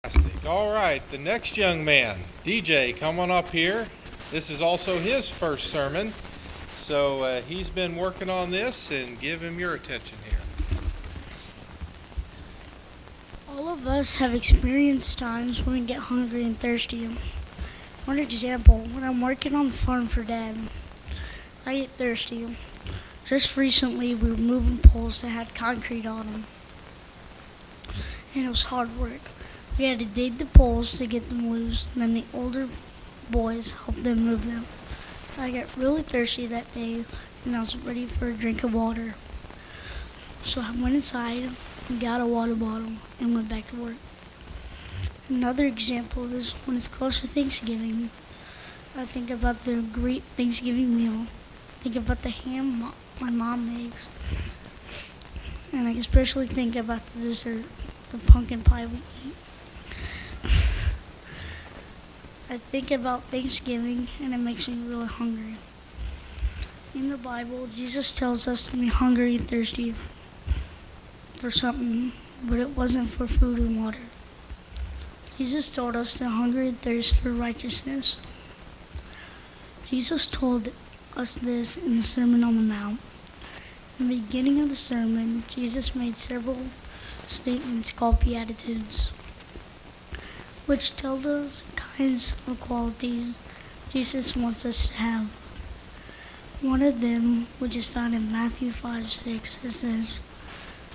Fantastic. All right, the next young man, DJ, come on up here. This is also his first sermon, so he's been working on this, and give him your attention here. All of us have experienced times when we get hungry and thirsty. One example, when I'm working on the farm for Dad, I get thirsty. Just recently, we were moving poles that had concrete on them, and it was hard work. We had to dig the poles to get them loose, and then the older boys helped them move them. I got really thirsty that day, and I was ready for a drink of water. So I went inside, got a water bottle, and went back to work. Another example is when it's close to Thanksgiving. I think about the great Thanksgiving meal. Think about the ham my mom makes. And I especially think about the dessert, the pumpkin pie we eat. I think about Thanksgiving, and it makes me really hungry. In the Bible, Jesus tells us to be hungry and thirsty for something, but it wasn't for food and water. Jesus told us to hunger and thirst for righteousness. Jesus told us this in the Sermon on the Mount. In the beginning of the sermon, Jesus made several statements called Beatitudes, which tell us kinds of qualities Jesus wants us to have. One of them, which is found in Matthew 5:6, it says,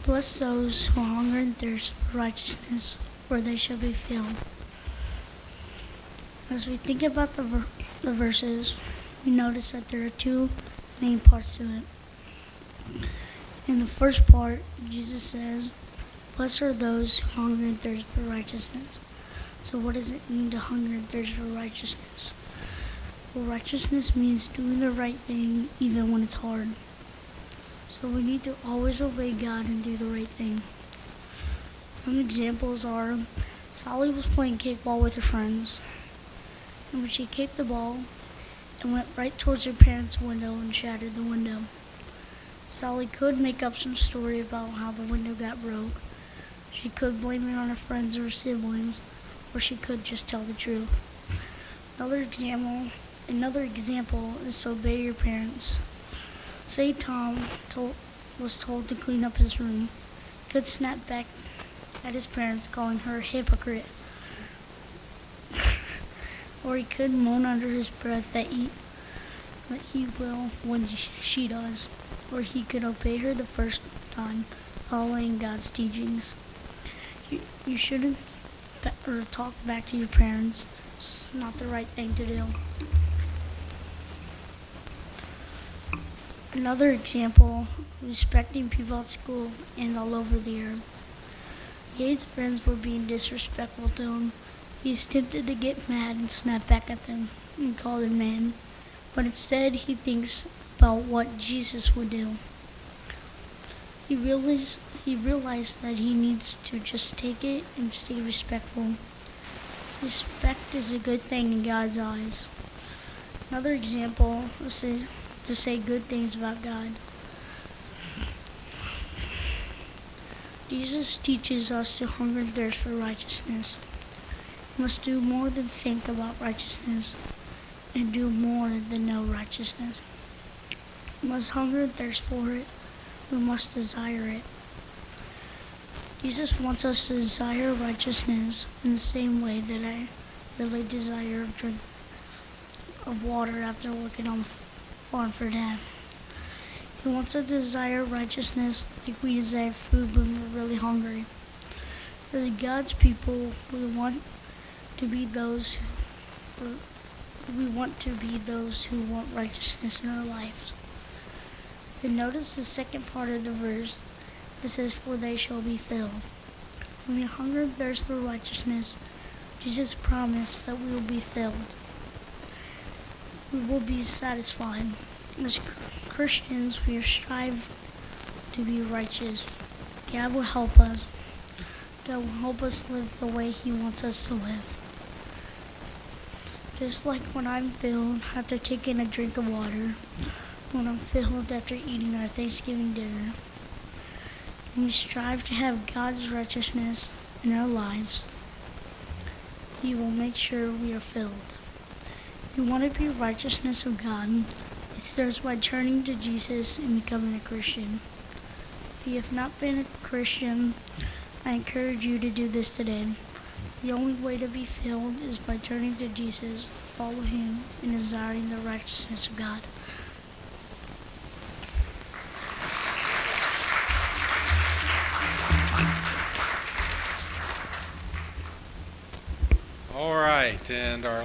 "Bless those who hunger and thirst for righteousness, for they shall be filled." As we think about the verses, we notice that there are two main parts to it. In the first part, Jesus says, "Blessed are those who hunger and thirst for righteousness." So what does it mean to hunger and thirst for righteousness? Well, righteousness means doing the right thing even when it's hard. So we need to always obey God and do the right thing. Some examples are, Sally was playing kickball with her friends, and when she kicked the ball, it went right towards her parents' window and shattered the window. Sally could make up some story about how the window got broke. She could blame it on her friends or her siblings, or she could just tell the truth. Another example is to obey your parents. Say Tom was told to clean up his room. He could snap back at his parents, calling her a hypocrite. Or he could moan under his breath that he will when she does. Or he could obey her the first time, following God's teachings. You shouldn't talk back to your parents. It's not the right thing to do. Another example, respecting people at school and all over the earth. Ye's friends were being disrespectful to him. He's tempted to get mad and snap back at them and call them men, but instead he thinks about what Jesus would do. He realized that he needs to just take it and stay respectful. Respect is a good thing in God's eyes. Another example is to say good things about God. Jesus teaches us to hunger and thirst for righteousness. We must do more than think about righteousness and do more than know righteousness. We must hunger and thirst for it. We must desire it. Jesus wants us to desire righteousness in the same way that I really desire a drink of water after working on the farm for Dad. He wants us to desire righteousness like we desire food when we're really hungry. As God's people, we want to be those who want righteousness in our lives. Then notice the second part of the verse. It says, "For they shall be filled." When we hunger and thirst for righteousness, Jesus promised that we will be filled. We will be satisfied. As Christians, we strive to be righteous. God will help us. God will help us live the way He wants us to live. Just like when I'm filled after taking a drink of water, when I'm filled after eating our Thanksgiving dinner, and we strive to have God's righteousness in our lives. He will make sure we are filled. You want to be righteousness of God. It starts by turning to Jesus and becoming a Christian. If you have not been a Christian, I encourage you to do this today. The only way to be filled is by turning to Jesus, follow him, and desiring the righteousness of God. All right, and our